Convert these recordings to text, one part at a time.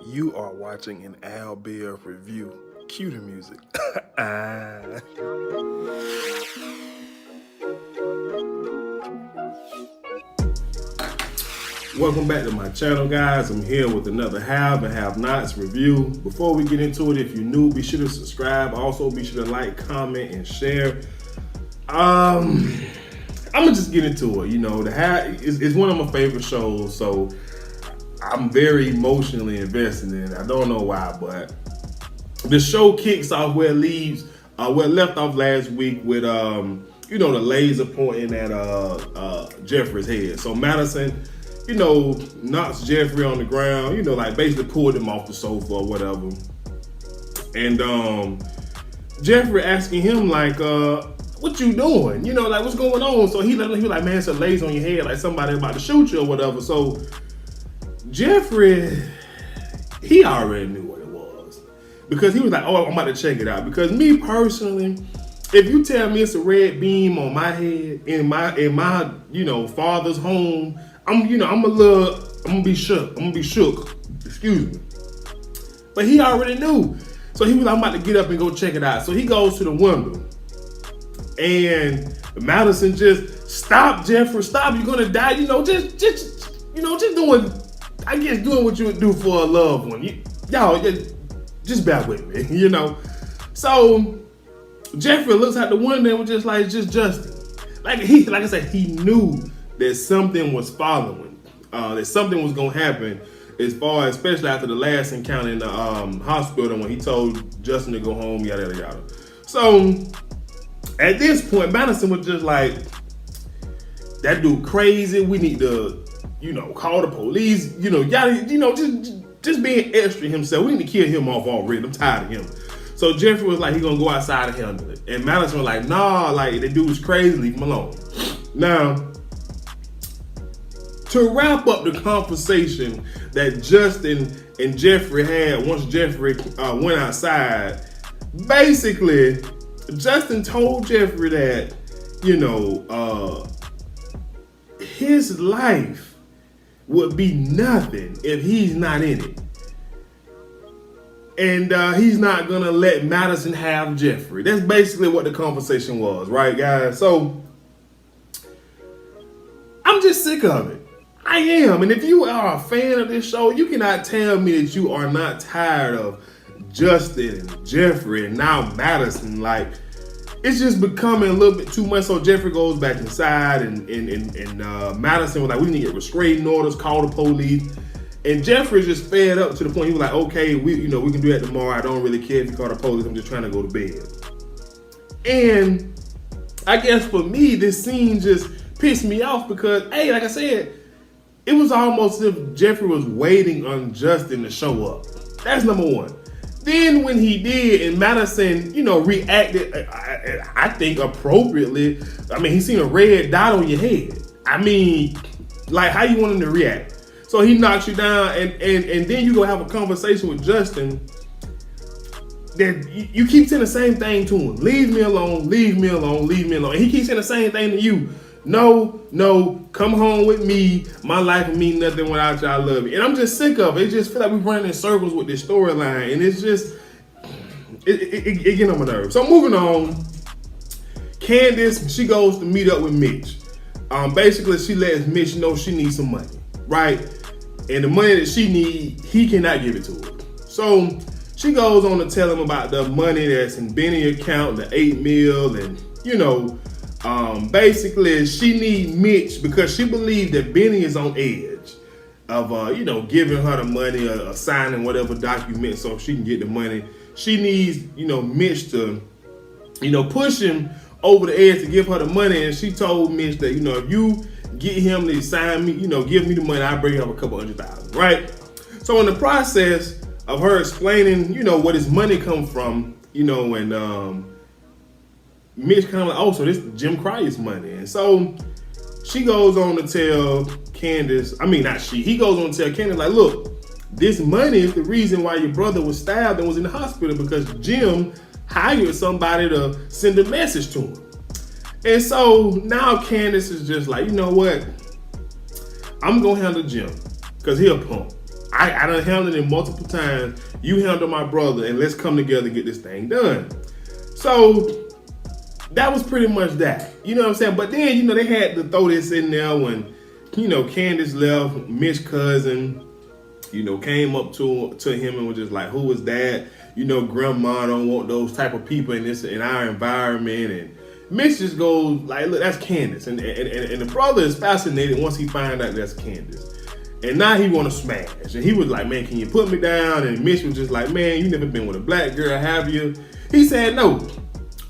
You are watching an Al Bear review. Cue the music. Welcome back to my channel, guys. I'm here with another Have and Have Nots review. Before we get into it, if you're new, be sure to subscribe. Also, be sure to like, comment, and share. I'm gonna just get into it. You know, the Have is one of my favorite shows, so I'm very emotionally invested in it. I don't know why, but the show kicks off where it leaves, where it left off last week with the laser pointing at Jeffery's head. So Madison, knocks Jeffery on the ground, like basically pulled him off the sofa or whatever. And Jeffery asking him like, what you doing? Like what's going on? So he was like, man, it's a laser on your head, like somebody about to shoot you or whatever. So Jeffery, he already knew what it was. Because he was like, oh, I'm about to check it out. Because me personally, if you tell me it's a red beam on my head in my father's home, I'm gonna be shook. Excuse me. But he already knew. So he was like, I'm about to get up and go check it out. So he goes to the window. And Madison just, stop, Jeffery, stop, you're gonna die. Just doing what you would do for a loved one. Y'all, just bear with me, So Jeffery looks out the window and was just like, just Justin. Like I said, he knew that something was following, that something was gonna happen, especially after the last encounter in the hospital when he told Justin to go home, yada yada yada. So at this point, Madison was just like, that dude crazy. We need to, call the police. Just being extra himself. We need to kill him off already. I'm tired of him. So Jeffery was like, he gonna go outside and handle it. And Madison was like, nah, like the dude is crazy. Leave him alone. Now, to wrap up the conversation that Justin and Jeffery had once Jeffery went outside, basically, Justin told Jeffery that, his life would be nothing if he's not in it. And he's not gonna let Madison have Jeffery. That's basically what the conversation was, right, guys? So, I'm just sick of it. I am. And if you are a fan of this show, you cannot tell me that you are not tired of Justin and Jeffery and now Madison. Like, it's just becoming a little bit too much. So Jeffery goes back inside and Madison was like, we need to get restraining orders, call the police. And Jeffrey's just fed up to the point he was like, okay, we can do that tomorrow. I don't really care if you call the police. I'm just trying to go to bed. And I guess for me, this scene just pissed me off because, hey, like I said, it was almost as if Jeffery was waiting on Justin to show up. That's number one. Then when he did, and Madison, reacted, I think appropriately. I mean, he seen a red dot on your head. I mean, like, how you want him to react? So he knocks you down, and then you go have a conversation with Justin that you keep saying the same thing to him. Leave me alone, leave me alone, leave me alone. And he keeps saying the same thing to you. No, come home with me. My life will mean nothing without you. I love you. And I'm just sick of it. It just feel like we're running in circles with this storyline. And it's just, it getting on my nerves. So moving on, Candace, she goes to meet up with Mitch. Basically, she lets Mitch know she needs some money, right? And the money that she needs, he cannot give it to her. So she goes on to tell him about the money that's in Benny's account, the $8 million, and basically, she needs Mitch because she believes that Benny is on edge of, giving her the money or signing whatever document so she can get the money. She needs, Mitch to, push him over the edge to give her the money. And she told Mitch that, if you get him to sign me, give me the money, I'll bring him up a couple $100,000, right? So in the process of her explaining, where his money come from, and Mitch kind of like, oh, so this is Jim Cryer's money. And so she goes on to tell Candace, he goes on to tell Candace, like, look, this money is the reason why your brother was stabbed and was in the hospital because Jim hired somebody to send a message to him. And so now Candace is just like, you know what? I'm going to handle Jim because he a punk. I done handled it multiple times. You handle my brother, and let's come together and get this thing done. So that was pretty much that. You know what I'm saying? But then, you know, they had to throw this in there when, you know, Candace left, Mitch's cousin, you know, came up to him and was just like, who was that? You know, grandma don't want those type of people in our environment. And Mitch just goes like, look, that's Candace. And the brother is fascinated once he finds out that's Candace. And now he want to smash. And he was like, man, can you put me down? And Mitch was just like, man, you never been with a black girl, have you? He said no.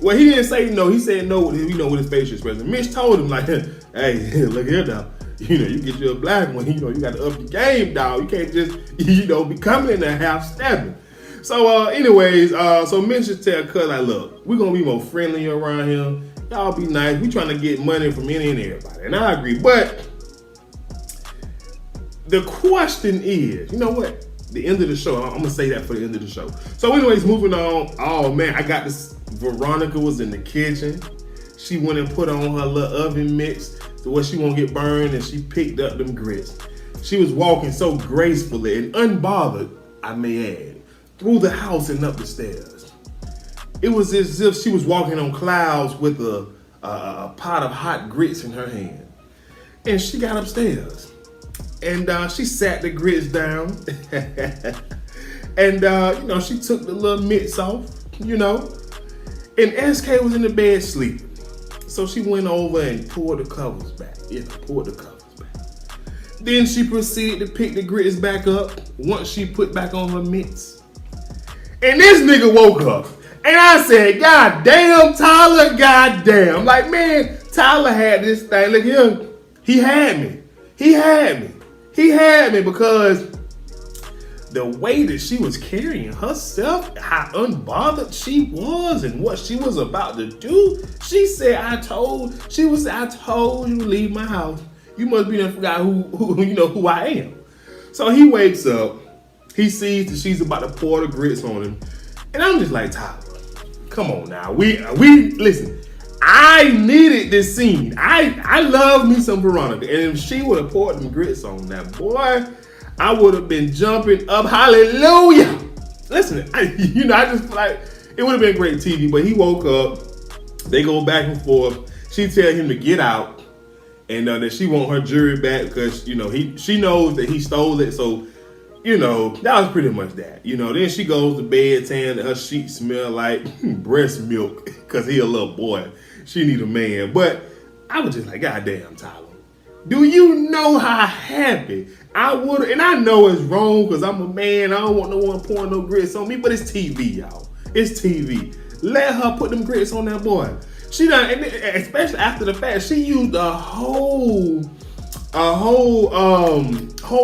Well, he didn't say no. He said no, you know, with his facial expression. Mitch told him, like, hey, look here, dog. You know, you get you a black one, you know, you got to up your game, dog. You can't just, you know, be coming in there half stabbing. So, anyways, so Mitch just tell Cuz, like, look, we're going to be more friendly around here. Y'all be nice. We trying to get money from any and everybody. And I agree. But the question is, you know what? The end of the show. I'm going to say that for the end of the show. So anyways, moving on. Oh, man, I got this. Veronica was in the kitchen. She went and put on her little oven mix to where she won't get burned, and she picked up them grits. She was walking so gracefully and unbothered, I may add, through the house and up the stairs. It was as if she was walking on clouds with a pot of hot grits in her hand. And she got upstairs. And she sat the grits down. And, you know, she took the little mitts off, you know. And SK was in the bed sleeping. So she went over and pulled the covers back. Yeah, pulled the covers back. Then she proceeded to pick the grits back up once she put back on her mitts. And this nigga woke up. And I said, God damn, Tyler, God damn. Like, man, Tyler had this thing. Look here. He had me. He had me. He had me because the way that she was carrying herself, how unbothered she was and what she was about to do. She said, I told you to leave my house. You must be done forgot who you know who I am. So he wakes up, he sees that she's about to pour the grits on him. And I'm just like, Tyler, come on now. We listen, I needed this scene. I love me some Veronica. And if she would have poured them grits on that boy, I would have been jumping up, hallelujah. Listen, I just like, it would have been great TV, but he woke up, they go back and forth. She tell him to get out, and that she want her jewelry back because, you know, she knows that he stole it. So, you know, that was pretty much that. You know, then she goes to bed saying that her sheets smell like breast milk because he a little boy. She need a man. But I was just like, God damn, Tyler. Do you know how happy I would have? And I know it's wrong because I'm a man. I don't want no one pouring no grits on me, but it's TV, y'all. It's TV. Let her put them grits on that boy. She done, and especially after the fact, she used a whole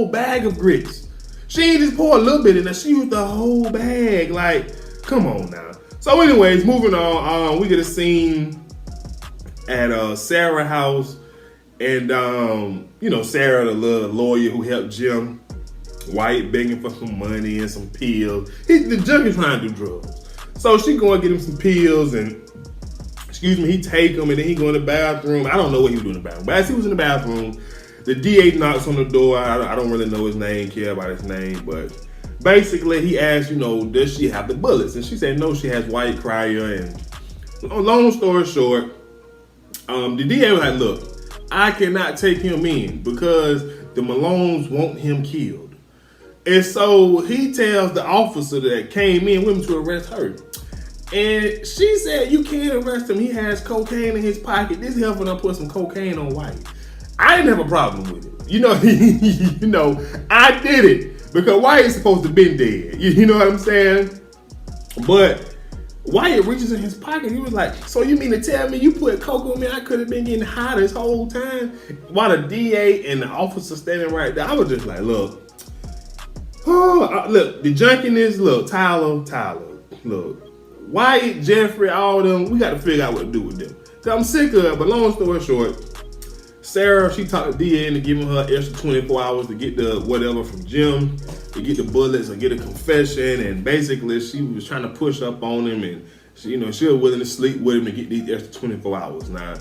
bag of grits. She ain't just pour a little bit in there. She used the whole bag. Like, come on now. So anyways, moving on, we get a scene at Sarah's house. And, you know, Sarah, the little lawyer who helped Jim White, begging for some money and some pills. The junkie trying to do drugs. So she go and get him some pills and, he take them and then he go in the bathroom. I don't know what he was doing in the bathroom. But as he was in the bathroom, the DA knocks on the door. I don't really know his name, care about his name. But basically he asked, you know, does she have the bullets? And she said, no, she has white crier. And long story short, the DA was like, look, I cannot take him in because the Malones want him killed. And so he tells the officer that came in with him to arrest her. And she said, you can't arrest him. He has cocaine in his pocket. This helping her put some cocaine on White. I didn't have a problem with it. You know, I did it because White is supposed to be dead. You know what I'm saying? But Wyatt reaches in his pocket. He was like, so you mean to tell me you put coke on me? I could have been getting high this whole time? While the DA and the officer standing right there, I was just like, look, the junkiness, look, Tyler, look, Wyatt, Jeffrey, all of them, we got to figure out what to do with them. So I'm sick of it, but long story short, Sarah, she talked to DA into giving her extra 24 hours to get the whatever from Jim, to get the bullets or get a confession, and basically she was trying to push up on him, and she was willing to sleep with him to get these extra 24 hours now.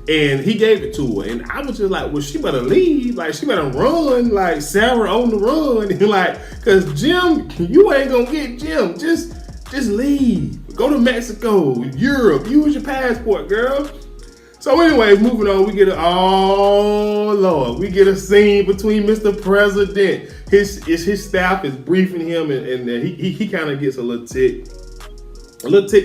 And he gave it to her. And I was just like, well, she better leave. Like, she better run. Like, Sarah on the run. And like, because Jim, you ain't going to get Jim. Just leave. Go to Mexico, Europe. Use your passport, girl. So anyway, moving on, we get we get a scene between Mr. President. His staff is briefing him, and he kind of gets a little ticked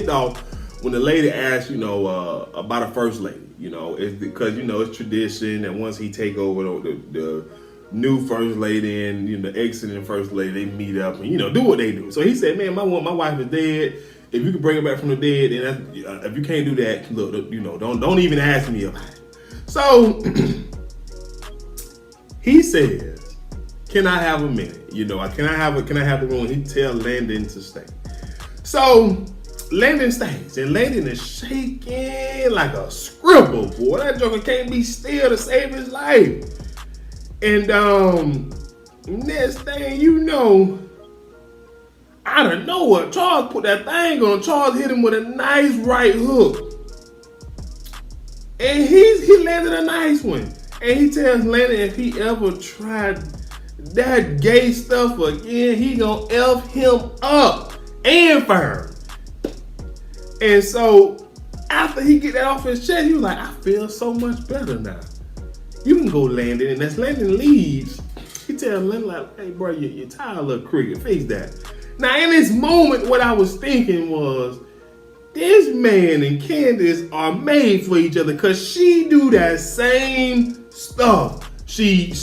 off when the lady asks, about a first lady. It's because it's tradition that once he take over the new first lady and the exiting first lady, they meet up and do what they do. So he said, man, my wife is dead. If you can bring her back from the dead, then if you can't do that, look, don't even ask me about it. So he says, can I have a minute? Can I have the room? He tell Landon to stay. So Landon stays, and Landon is shaking like a scribble, boy. That joker can't be still to save his life. And next thing you know, out of nowhere, Charles put that thing on. Charles hit him with a nice right hook. And he landed a nice one. And he tells Landon if he ever tried that gay stuff again, he gonna F him up and fire him. And so after he get that off his chest, he was like, I feel so much better now. You can go, Landon. And as Landon leaves, he tells Landon like, hey bro, your tire look crooked, fix that. Now in this moment, what I was thinking was, this man and Candace are made for each other, because she do that same stuff. She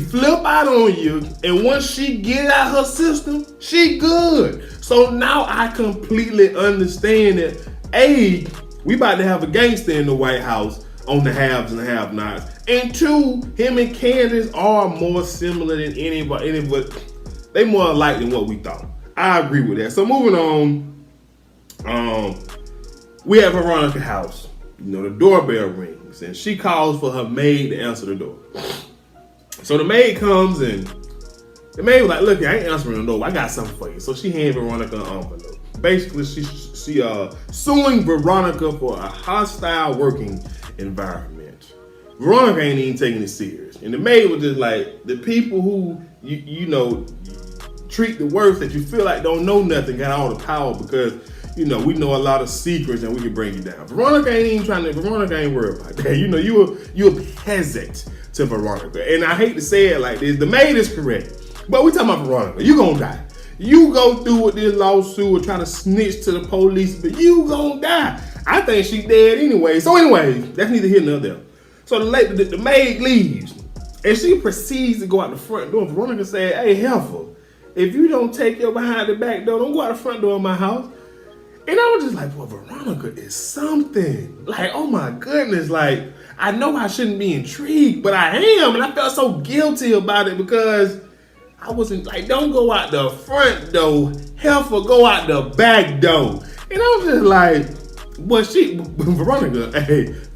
flip out on you, and once she get out her system, she good. So now I completely understand that, A, we about to have a gangster in the White House on the haves and have-nots. And 2, him and Candace are more similar than anybody. They more alike than what we thought. I agree with that. So moving on, we have Veronica's house. The doorbell rings, and she calls for her maid to answer the door. So the maid comes, and the maid was like, look, I ain't answering the door. I got something for you. So she handed Veronica an envelope. Basically, she suing Veronica for a hostile working environment. Veronica ain't even taking it serious. And the maid was just like, the people who, treat the worst, that you feel like don't know nothing, got all the power, because, we know a lot of secrets and we can bring you down. Veronica ain't worried about that. You a peasant to Veronica. And I hate to say it like this, the maid is correct. But we talking about Veronica. You gonna die. You go through with this lawsuit or try to snitch to the police, but you gonna die. I think she dead anyway. So anyway, that's neither here nor there. So the maid leaves, and she proceeds to go out the front door. Veronica said, hey, heifer, if you don't take your behind the back door, don't go out the front door of my house. And I was just like, well, Veronica is something. Like, oh my goodness. Like, I know I shouldn't be intrigued, but I am. And I felt so guilty about it, because I wasn't like, don't go out the front door. Heifer, go out the back door. And I was just like,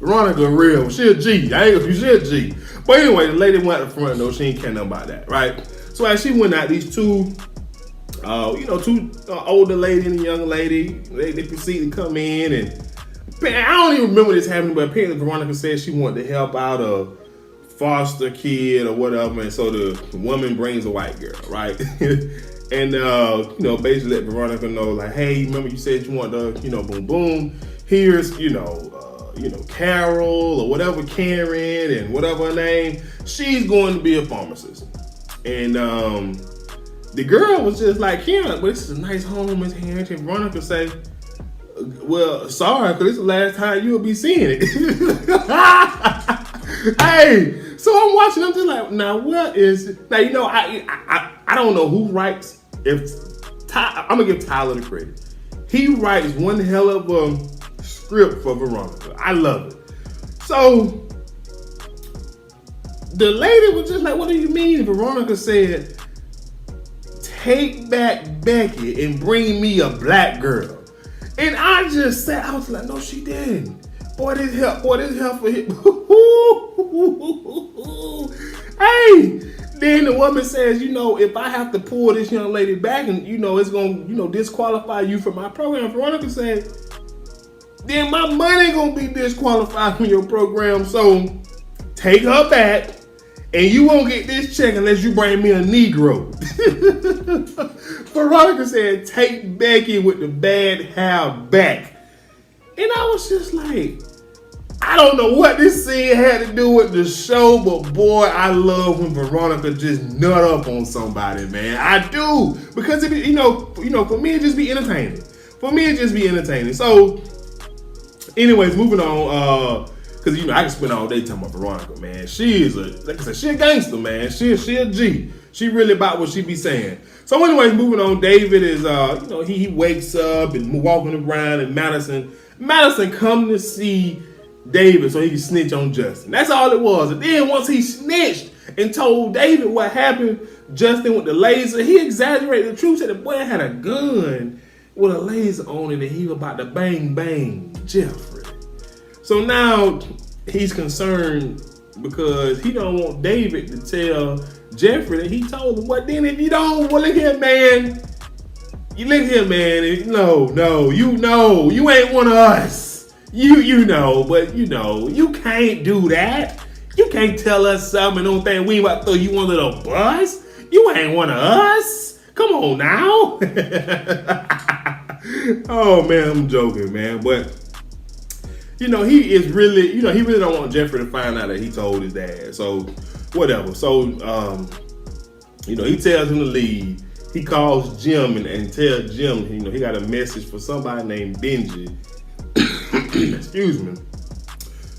Veronica real. She a G. I ain't gonna be she a G. But anyway, the lady went out the front door. She ain't care nothing about that, right? So as she went out, these two older lady and a young lady, they proceeded to come in, and I don't even remember this happening, but apparently Veronica said she wanted to help out a foster kid or whatever, and so the woman brings a white girl, right? And basically let Veronica know, like, hey, remember you said you want the, boom boom, here's, Carol or whatever, Karen and whatever her name, she's going to be a pharmacist. And the girl was just like, yeah, but this is a nice home, Miss Harrington. Veronica say, well, sorry, because this is the last time you'll be seeing it. Hey, so I'm watching, I'm just like, now what is, now, I don't know who writes, I'm going to give Tyler the credit. He writes one hell of a script for Veronica. I love it. So the lady was just like, what do you mean? Veronica said, take back Becky and bring me a black girl. And I just said, I was like, no, she didn't. Boy, this help for him. Hey, then the woman says, if I have to pull this young lady back and, it's going to, disqualify you from my program. Veronica said, then my money gonna be disqualified from your program. So take her back, and you won't get this check unless you bring me a Negro. Veronica said, take Becky with the bad hair back. And I was just like, I don't know what this scene had to do with the show, but boy, I love when Veronica just nut up on somebody, man. I do. Because, it, you know, for me, it just be entertaining. So, anyways, moving on, because, I can spend all day talking about Veronica, man. She is like I said, she a gangster, man. She a G. She really about what she be saying. So, anyways, moving on, David is, he wakes up and walking around, and Madison come to see David so he can snitch on Justin. That's all it was. And then once he snitched and told David what happened, Justin with the laser, he exaggerated the truth, said the boy had a gun with a laser on it and he was about to bang Jeffery. So now he's concerned because he don't want David to tell Jeffery that he told him. Well, then if you don't, well, look here, man. You ain't one of us. You know, but you can't do that. You can't tell us something and don't think we ain't about to throw you under the bus. You ain't one of us. Come on now. Oh man, I'm joking, man. But he is really, he really don't want Jeffery to find out that he told his dad. So whatever. So he tells him to leave. He calls Jim and tells Jim, he got a message for somebody named Benji. Excuse me.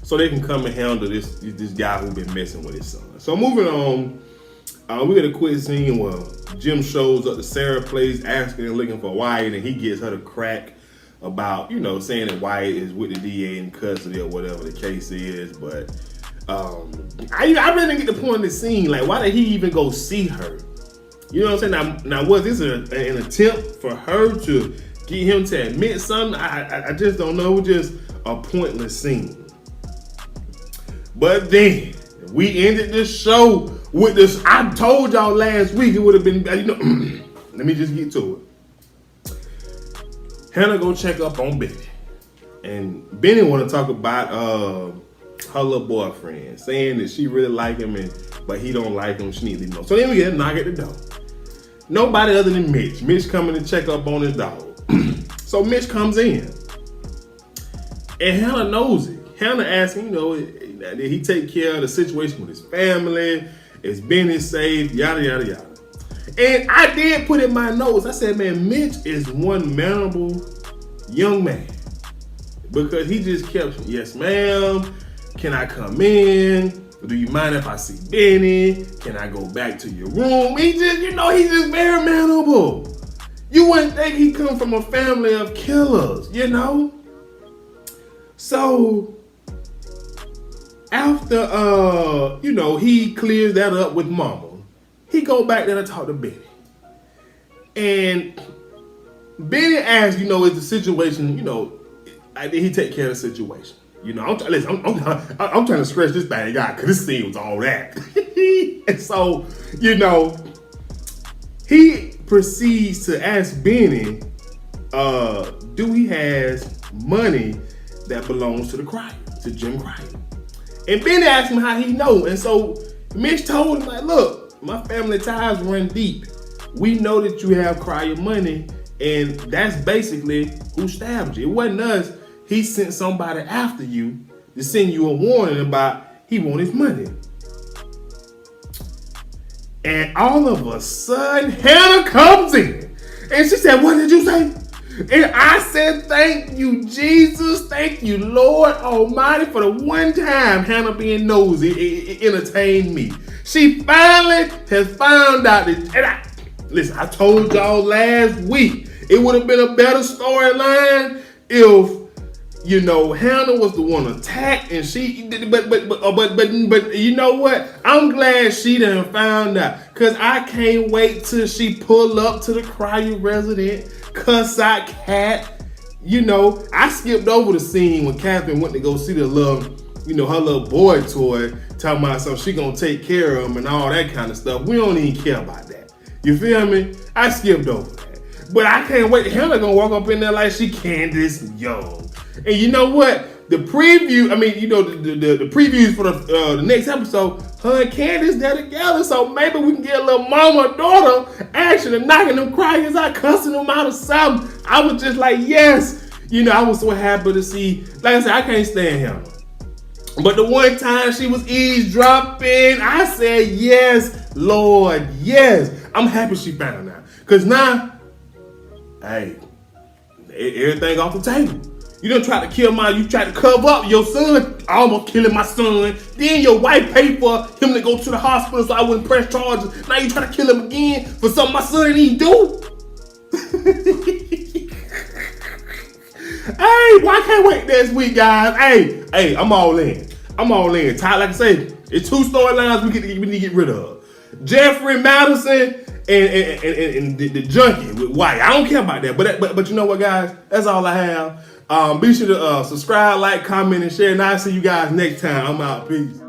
So they can come and handle this guy who been messing with his son. So moving on, we get a quick scene where Jim shows up to Sarah's place asking and looking for Wyatt, and he gets her to crack about, saying that Wyatt is with the DA in custody or whatever the case is. But I really didn't get the point of the scene. Like, why did he even go see her? You know what I'm saying? Now was this an attempt for her to get him to admit something? I just don't know. It was just a pointless scene. But then we ended the show with this. I told y'all last week it would have been, let me just get to it. Hannah go check up on Benny. And Benny want to talk about her little boyfriend, saying that she really like him, but he don't like him. She needs to know. So then we get a knock at the door. Nobody other than Mitch. Mitch coming to check up on his dog. So Mitch comes in. And Hannah knows it. Hannah asks him, did he take care of the situation with his family? Is Benny safe? Yada, yada, yada. And I did put in my notes, I said, man, Mitch is one mannerable young man. Because he just kept, yes, ma'am. Can I come in? Do you mind if I see Benny? Can I go back to your room? He just, he's just very mannerable. You wouldn't think he come from a family of killers, So, after, he clears that up with Mama, he go back there to talk to Benny. And Benny asks, is the situation, did he take care of the situation? I'm trying to stretch this thing out because this scene was all that. And so, he proceeds to ask Benny, do he has money that belongs to the Crier, to Jim Crier? And Benny asked him how he know. And so Mitch told him, like, look, my family ties run deep. We know that you have Crier money, and that's basically who stabbed you. It wasn't us. He sent somebody after you to send you a warning about he want his money. And all of a sudden, Hannah comes in. And she said, what did you say? And I said, thank you, Jesus. Thank you, Lord Almighty, for the one time Hannah being nosy, it entertained me. She finally has found out that, and listen, I told y'all last week, it would have been a better storyline if, Hannah was the one attacked and she, but you know what? I'm glad she done found out, because I can't wait till she pull up to the Crier resident, cuss out Cat. I skipped over the scene when Catherine went to go see the little, her little boy toy, talking about something she gonna take care of him and all that kind of stuff. We don't even care about that. You feel me? I skipped over that. But I can't wait. Hannah gonna walk up in there like she Candace Young. And you know what? The preview, the previews for the next episode, her and Candace, they're together. So maybe we can get a little mama daughter action and knocking them cryers out, cussing them out or something. I was just like, yes. I was so happy to see. Like I said, I can't stand him. But the one time she was eavesdropping, I said, yes, Lord, yes. I'm happy she found out. Because now, hey, everything off the table. You done tried to kill you tried to cover up your son, almost killing my son. Then your wife paid for him to go to the hospital so I wouldn't press charges. Now you try to kill him again for something my son didn't do. Hey, boy, I can't wait next week, guys. Hey, I'm all in. Like I say, it's 2 storylines we need to get rid of. Jeffrey, Madison, and the junkie with White. I don't care about that, but you know what, guys? That's all I have. Be sure to subscribe, like, comment, and share. And I'll see you guys next time. I'm out. Peace.